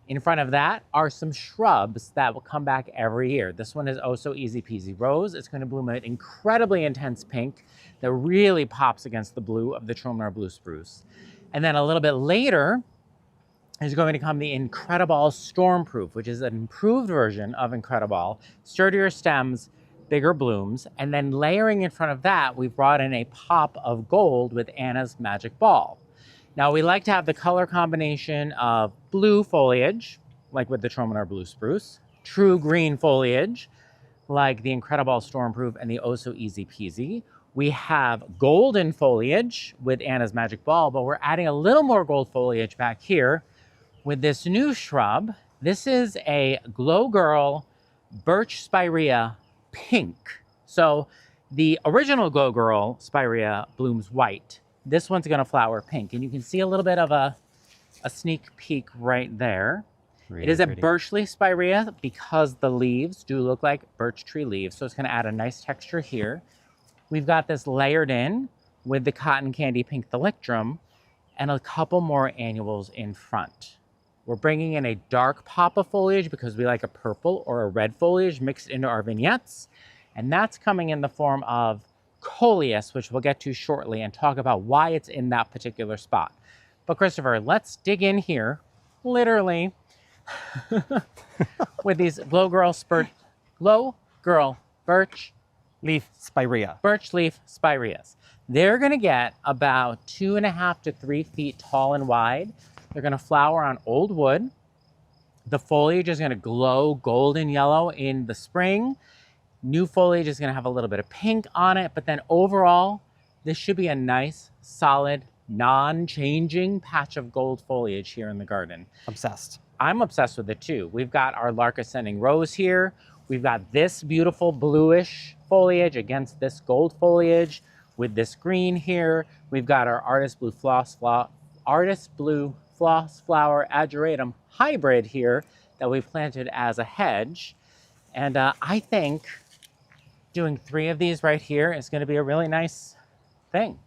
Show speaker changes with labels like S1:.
S1: In front of that are some shrubs that will come back every year. This one is Oh So Easy Peasy Rose. It's going to bloom an incredibly intense pink that really pops against the blue of the Trillium Blue Spruce. And then a little bit later is going to come the Incrediball Stormproof, which is an improved version of Incrediball. Sturdier stems, bigger blooms, and then layering in front of that, we brought in a pop of gold with Anna's Magic Ball. Now we like to have the color combination of blue foliage, like with the Trillium Blue Spruce, true green foliage, like the Incrediball Stormproof and the Oh So Easy Peasy. We have golden foliage with Anna's Magic Ball, but we're adding a little more gold foliage back here with this new shrub. This is a Glow Girl Birch Spirea Pink. So the original Glow Girl Spirea blooms white. This one's gonna flower pink, and you can see a little bit of a sneak peek right there.
S2: Really
S1: it is a
S2: pretty.
S1: birch leaf spirea because the leaves do look like birch tree leaves, so it's gonna add a nice texture here. We've got this layered in with the cotton candy pink thalictrum and a couple more annuals in front. We're bringing in a dark pop of foliage because we like a purple or a red foliage mixed into our vignettes, and that's coming in the form of Coleus, which we'll get to shortly and talk about why it's in that particular spot. But Christopher, let's dig in here, literally, with these Glow Girl Birch
S2: Leaf Spirea.
S1: leaf spireas. They're gonna get about 2.5 to 3 feet tall and wide. They're gonna flower on old wood. The foliage is gonna glow golden yellow in the spring. New foliage is gonna have a little bit of pink on it, but then overall, this should be a nice, solid, non-changing patch of gold foliage here in the garden.
S2: Obsessed.
S1: I'm obsessed with it too. We've got our Lark Ascending Rose here. We've got this beautiful bluish foliage against this gold foliage with this green here. We've got our Artist Blue Floss Flower Ageratum hybrid here that we've planted as a hedge. And I think doing 3 of these right here is going to be a really nice thing.